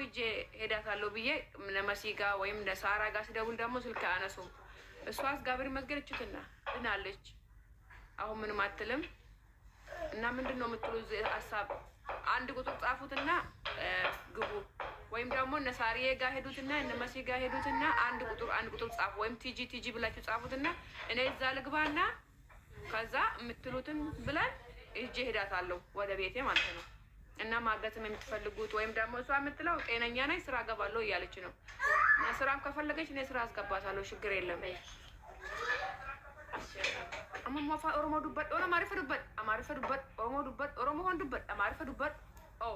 ይጄ ሄዳታለሁ ብዬ ለመሲ ጋር ወይም ለሳራ ጋር ስደውል ደግሞ ስልክ አነሱም። እሷስ ጋብሪ መስገድ እችትና ድናለች። አሁን ምንም አትልም። እና ምንድን ነው የምትሉ ሀሳብ አንድ ቁጥር ጻፉትና ግቡ። ወይም ደግሞ እነ ሳሪዬ ጋር ሄዱትና እነ መሲ ጋር ሄዱትና አንድ ቁጥር ጻፉ። ወይም ቲጂ ብላችሁ ጻፉትና እኔ እዛ ልግባና ከዛ የምትሉትን ብለን ይዤ ሄዳታለሁ ወደ ቤቴ ማለት ነው። እና ማገትም የምትፈልጉት ወይም ደግሞ እሷ የምትለው ጤነኛ ነኝ ስራ ገባለሁ እያለች ነው። እና ስራም ከፈለገች እኔ ስራ አስገባታለሁ፣ ችግር የለም። አማማፋ ኦሮሞ ዱበት ኦሮሞ አሪፈ ዱበት አማሪፈ ዱበት ኦሮሞ ዱበት ኦሮሞ ሆን ዱበት አማሪፈ ዱበት ኦ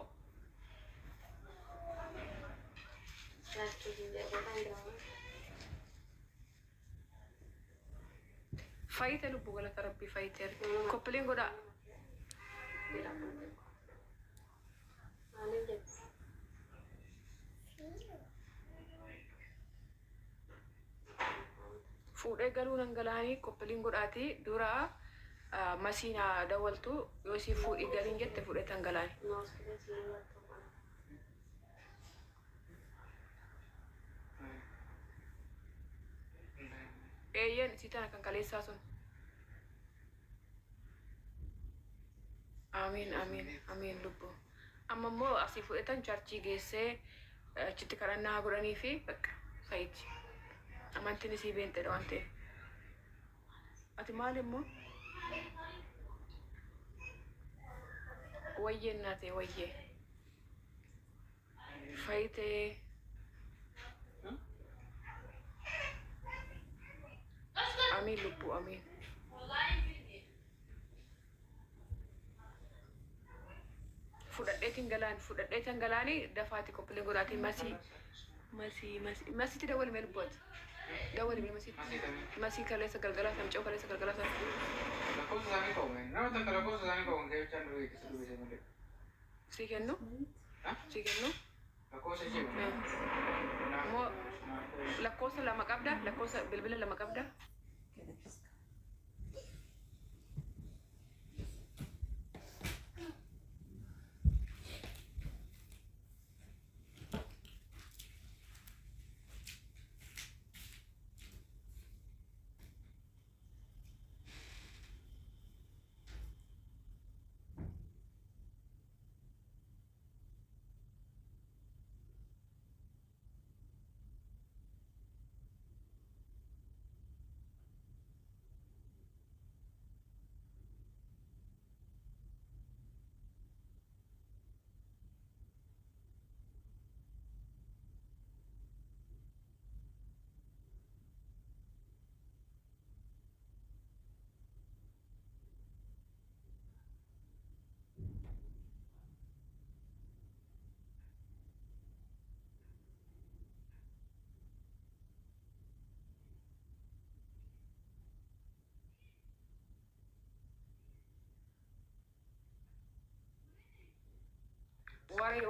ፋይተ ልቡ ገለተ ረቢ ፋይተር ኮፕሊን ጎዳ fuudhee galuu dhangala'anii koppiliin godhaati dura masiina dawwaltu yoo si fuudhii galiin jette fuudhee dhangala'ani. Eeyyan isii tana kan kaleessaa sun. Amiin lubbu. Amma immoo asii fudhatan charchii geessee achitti kadhannaa godhanii fi bakka fayyiti. Amantiin isii beentedha waan ta'eef. Ati maal immoo? Wayyee naatee wayyee. Fayyitee. Amiin lubbu amiin. Fudhadheetiin galaanii dafaati koppileen godhaatiin masiitti dawwali mee lubbooti. Dawwali mee masii kaleessa galgalaa kan ce'u kaleessa galgalaa kan. Sii kennu? Sii kennu? Lakkoofsa lama qabda? Lakkoofsa bilbila lama qabda?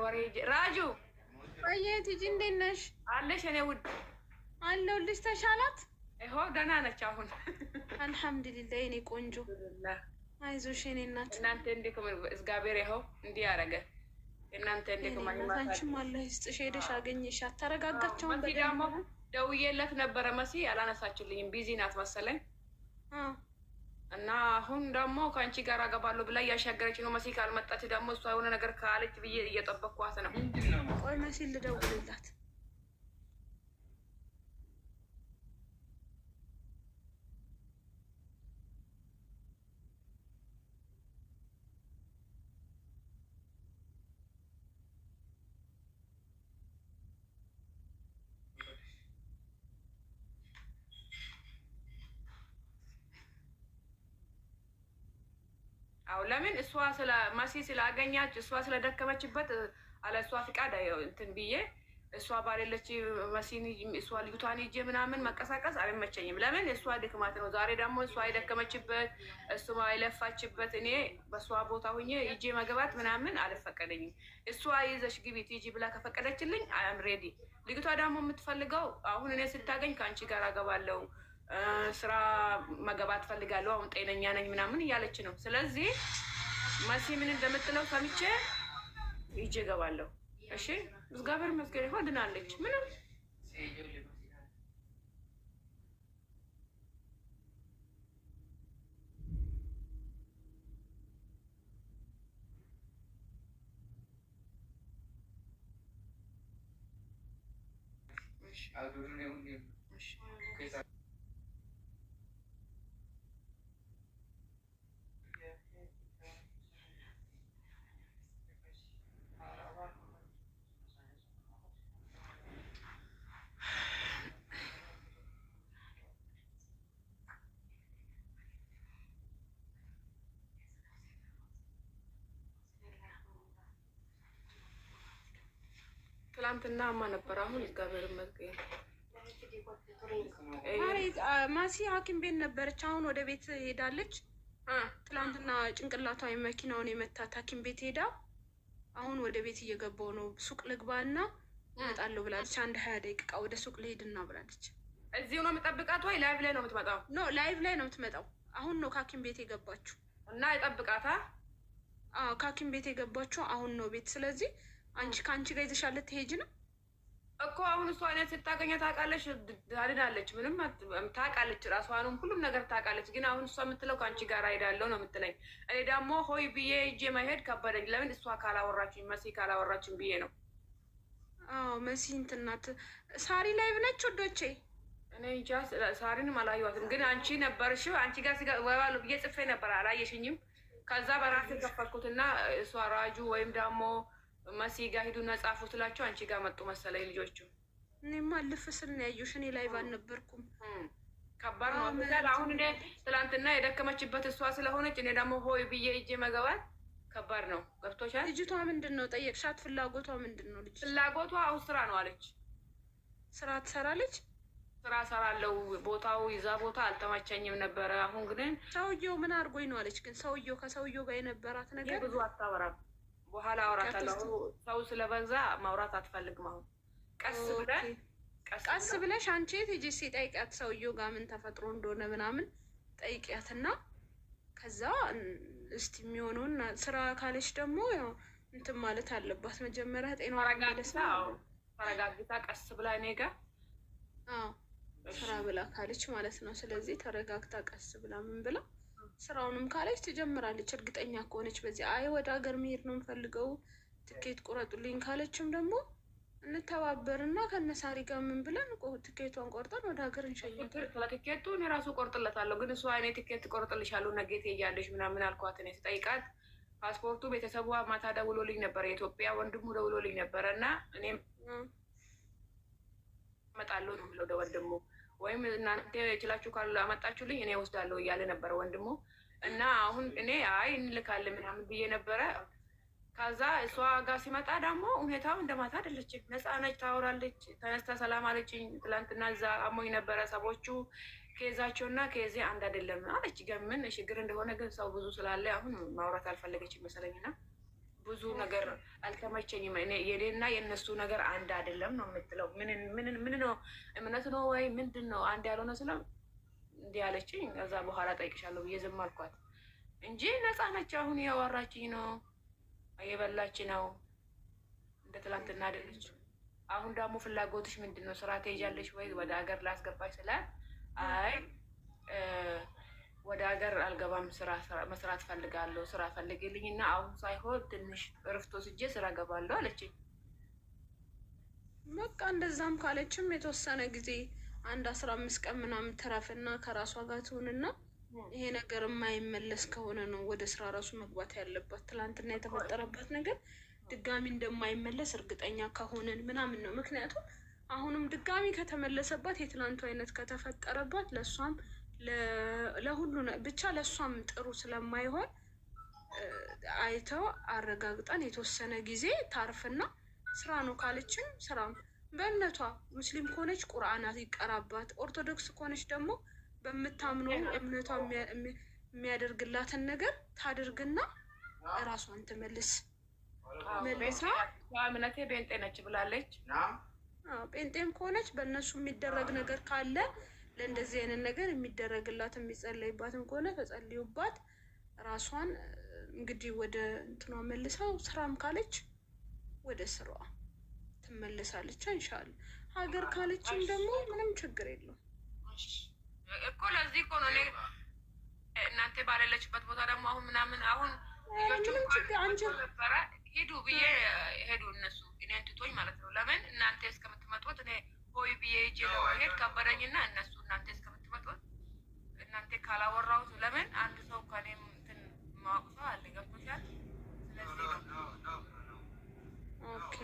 ወሬ ራጁ ወይዬ ቲጂ እንዴት ነሽ? አለሽ? እኔ ውድ አለሁልሽ። ተሻላት? ይኸው ደህና ነች አሁን። አልሐምዱሊላህ የኔ ቆንጆ። አይዞሽ የኔ እናት። እናንተ እንዴት እግዚአብሔር ይኸው እንዲህ ያደረገ እናንተ እንዴት አንቺም አላህ ይስጥሽ። ሄደሽ አገኘሻት? ተረጋጋቸውን ደግሞ ደውዬለት ነበረ መሲ አላነሳችልኝም። ቢዚ ናት መሰለኝ። እና አሁን ደግሞ ከአንቺ ጋር አገባለሁ ብላ እያሻገረች ነው። መሲ ካልመጣች ደግሞ እሷ የሆነ ነገር ካለች ብዬ እየጠበቅኳት ነው። ቆይ መሲ ልደውልላት። አው ለምን እሷ ስለ መሲ ስላገኛች እሷ ስለደከመችበት አለ እሷ ፍቃድ እንትን ብዬ እሷ ባለለች መሲኒ እሷ ልጅቷን ይዤ ምናምን መንቀሳቀስ አልመቸኝም። ለምን እሷ ድክማት ነው። ዛሬ ደግሞ እሷ የደከመችበት እሷ የለፋችበት እኔ በእሷ ቦታ ሆኜ ይዤ መግባት ምናምን አልፈቀደኝም። እሷ ይዘሽ ግቢ ቲጂ ብላ ከፈቀደችልኝ አም ሬዲ። ልጅቷ ደግሞ የምትፈልገው አሁን እኔ ስታገኝ ከአንቺ ጋር አገባለሁ ስራ መገባት ፈልጋለሁ አሁን ጤነኛ ነኝ ምናምን እያለች ነው። ስለዚህ መሲ ምን እንደምትለው ሰምቼ ይዤ እገባለሁ። እሺ እግዚአብሔር ይመስገን ይሆን ድናለች። ምንም ትላንትና አማ ነበር። አሁን እግዚአብሔር ይመስገን ማሲ ሐኪም ቤት ነበረች። አሁን ወደ ቤት ሄዳለች። ትላንትና ጭንቅላቷ መኪናውን የመታት ሐኪም ቤት ሄዳ አሁን ወደ ቤት እየገባው ነው። ሱቅ ልግባና እመጣለሁ ብላለች። 1-20 ደቂቃ ወደ ሱቅ ልሄድና ብላለች። እዚሁ ነው የምጠብቃት ወይ ላይቭ ላይ ነው የምትመጣው? ኖ ላይቭ ላይ ነው የምትመጣው። አሁን ነው ከሐኪም ቤት የገባችው እና የጠብቃታ። ከሐኪም ቤት የገባችው አሁን ነው ቤት። ስለዚህ አንቺ ከአንቺ ጋር ይዘሻል ልትሄጂ ነው እኮ አሁን። እሷ አይነት ስታገኛ ታውቃለች፣ ታድናለች፣ ምንም ታውቃለች፣ ራሷንም ሁሉም ነገር ታውቃለች። ግን አሁን እሷ የምትለው ከአንቺ ጋር ሄዳለሁ ነው የምትለኝ። እኔ ደግሞ ሆይ ብዬ እጄ መሄድ ከበደኝ። ለምን እሷ ካላወራችኝ መሲ ካላወራችን ብዬ ነው። መሲ እንትን ናት። ሳሪ ላይቭ ነች ወዶቼ። እኔ እንጃ ሳሪንም አላየኋትም። ግን አንቺ ነበርሽ አንቺ ጋር ሲገባሉ ብዬ ጽፌ ነበር፣ አላየሽኝም። ከዛ በራሴ ከፈትኩትና እሷ ራጁ ወይም ደግሞ መሲ ጋር ሂዱና ጻፉ ትላቸው አንቺ ጋር መጡ መሰለኝ ልጆቹ። እኔማ ልፍ ስል ነው ያየሁሽ። እኔ ላይቭ አልነበርኩም። ከባድ ነው። አሁን እኔ ትላንትና የደከመችበት እሷ ስለሆነች እኔ ደግሞ ሆይ ብዬ እጄ መገባት ከባድ ነው። ገብቶሻል? ልጅቷ ምንድን ነው ጠየቅሻት? ፍላጎቷ ምንድን ነው? ልጅ ፍላጎቷ አሁን ስራ ነው አለች። ስራ ትሰራለች። ስራ ሰራለው ቦታው ይዛ ቦታ አልተመቸኝም ነበረ። አሁን ግን ሰውየው ምን አድርጎኝ ነው አለች። ግን ሰውየው ከሰውየው ጋር የነበራት ነገር ብዙ አታወራም። በኋላ አወራታለሁ። ሰው ስለበዛ ማውራት አትፈልግም። አሁን ቀስ ብለሽ አንቺ ሂጂ ጠይቂያት፣ ሰውየው ጋር ምን ተፈጥሮ እንደሆነ ምናምን ጠይቂያትና ከዛ እስቲ የሚሆነውን ስራ ካለች ደግሞ ያው እንትን ማለት አለባት። መጀመሪያ ጤናዋ ተረጋግታ ቀስ ብላ እኔ ጋር ስራ ብላ ካለች ማለት ነው። ስለዚህ ተረጋግታ ቀስ ብላ ምን ብላ ስራውንም ካለች ትጀምራለች። እርግጠኛ ከሆነች በዚህ አይ ወደ ሀገር መሄድ ነው የምፈልገው ትኬት ቁረጡልኝ ካለችም ደግሞ እንተባበርና ከነሳሪ ጋር ምን ብለን ትኬቷን ቆርጠን ወደ ሀገር እንሸኛት። ትኬቱ እኔ ራሱ ቆርጥለታለሁ። ግን እሷ እኔ ትኬት ቆርጥልሻለሁ ነገ ትሄጃለሽ ምናምን አልኳት። እኔ ስጠይቃት ፓስፖርቱ ቤተሰቧ ማታ ደውሎልኝ ነበረ፣ የኢትዮጵያ ወንድሙ ደውሎልኝ ነበረ እና እኔም እመጣለሁ ነው ብለው ወንድሙ ወይም እናንተ ችላችሁ ካሉ አመጣችሁልኝ እኔ ወስዳለሁ እያለ ነበረ ወንድሙ። እና አሁን እኔ አይ እንልካለን ምናምን ብዬ ነበረ። ከዛ እሷ ጋር ሲመጣ ደግሞ ሁኔታው እንደማታ አይደለችም። ነፃ ነች፣ ታወራለች። ተነስታ ሰላም አለችኝ። ትላንትና እዛ አሞኝ ነበረ፣ ሰዎቹ ከዛቸውና ከዚ አንድ አይደለም አለች። ምን ችግር እንደሆነ ግን ሰው ብዙ ስላለ አሁን ማውራት አልፈለገችም መሰለኝና ብዙ ነገር አልተመቸኝም። የኔና የእነሱ ነገር አንድ አይደለም ነው የምትለው። ምን ነው እምነት ነው ወይ ምንድን ነው አንድ ያልሆነ ስለ እንዲህ አለችኝ። ከዛ በኋላ ጠይቅሻለሁ ብዬ ዝም አልኳት እንጂ ነፃ ነች። አሁን ያወራችኝ ነው፣ እየበላች ነው፣ እንደ ትላንትና አይደለች። አሁን ደግሞ ፍላጎትሽ ምንድን ነው? ስራ ትሄጃለሽ ወይ ወደ ሀገር ላስገባሽ ስላል አይ ወደ ሀገር አልገባም፣ ስራ መስራት ፈልጋለሁ፣ ስራ ፈልግልኝ እና አሁን ሳይሆን ትንሽ እረፍት ወስጄ ስራ ገባለሁ አለችኝ። በቃ እንደዛም ካለችም የተወሰነ ጊዜ 15 ቀን ምናምን ትረፍና ከራሷ ጋር ትሆንና ይሄ ነገር የማይመለስ ከሆነ ነው ወደ ስራ ራሱ መግባት ያለባት። ትላንትና የተፈጠረበት ነገር ድጋሚ እንደማይመለስ እርግጠኛ ከሆነን ምናምን ነው። ምክንያቱም አሁንም ድጋሚ ከተመለሰባት የትላንቱ አይነት ከተፈጠረባት ለእሷም ለሁሉ ብቻ ለእሷም ጥሩ ስለማይሆን አይተው አረጋግጠን የተወሰነ ጊዜ ታርፍና ስራ ነው ካለችም ስራም በእምነቷ ሙስሊም ከሆነች ቁርአናት ይቀራባት፣ ኦርቶዶክስ ከሆነች ደግሞ በምታምነው እምነቷ የሚያደርግላትን ነገር ታድርግና እራሷን ትመልስ። መልሳ እምነቴ ጴንጤ ነች ብላለች። ጴንጤም ከሆነች በእነሱ የሚደረግ ነገር ካለ ለእንደዚህ አይነት ነገር የሚደረግላት የሚጸለይባትም ከሆነ ተጸልዩባት ራሷን እንግዲህ ወደ እንትኗ መልሰው ስራም ካለች ወደ ስራዋ ትመለሳለች ኢንሻአላህ። ሀገር ካለችም ደግሞ ምንም ችግር የለውም እኮ። ለዚህ እኮ ነው እኔ እናንተ ባለለችበት ቦታ ደግሞ አሁን ምናምን አሁን ልጆቹ ነበረ ሄዱ ብዬ ሄዱ እነሱ እኔን ትቶኝ ማለት ነው። ለምን እናንተ እስከምትመጡት እኔ ሆይ ብዬ ሂጅ ለመሄድ ከበደኝና እነሱ እናንተ እስከምትመጡት እናንተ ካላወራሁት ለምን አንድ ሰው ከኔም እንትን ማወቅ ሰው አለ ገብቶሻል። ስለዚህ ነው ኦኬ።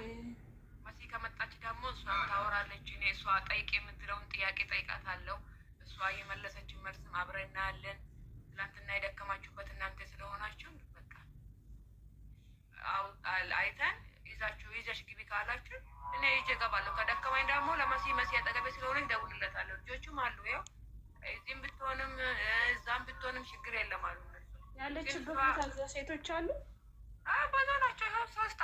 መሲ ከመጣች ደግሞ እሷ ታወራለች። እኔ እሷ ጠይቅ የምትለውን ጥያቄ ጠይቃታለሁ። እሷ የመለሰችን መልስም አብረን እናያለን። ትናንትና የደከማችሁበት እናንተ ስለሆናችሁ በቃ አይተን ይዘሽ ግቢ ካላችሁ እኔ ይዤ እገባለሁ። ከደከማኝ ደግሞ መሲ አጠገቤ ስለሆነ እደውልለታለሁ። ልጆቹም አሉ ያው እዚህም ብትሆንም እዛም ብትሆንም ችግር የለም አሉ። ያለችበት ቦታ ሴቶች አሉ ብዙ ናቸው። ይኸው 3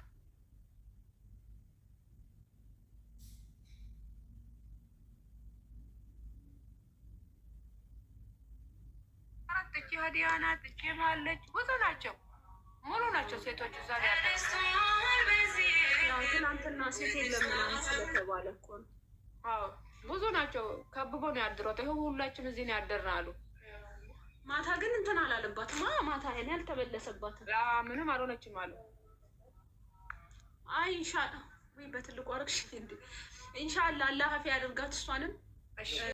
4 እቺ ሀዲያ ናት፣ እቺ ማለች ብዙ ናቸው። ሙሉ ናቸው ሴቶች እዛ ላይ ያለ ትናንትና ሴት የለም ምናምን ስለተባለ እኮ ነው። አዎ ብዙ ናቸው። ከብቦ ነው ያድሯት። ይኸው ሁላችን እዚህ ነው ያደርን አሉ። ማታ ግን እንትን አላለባትም። ማታ እኔ አልተመለሰባትም። ምንም አልሆነችም አሉ። አይ ኢንሻአላህ ወይ በትልቁ አርግሽ እንዴ ኢንሻአላህ አላህ አፊ ያድርጋት እሷንም።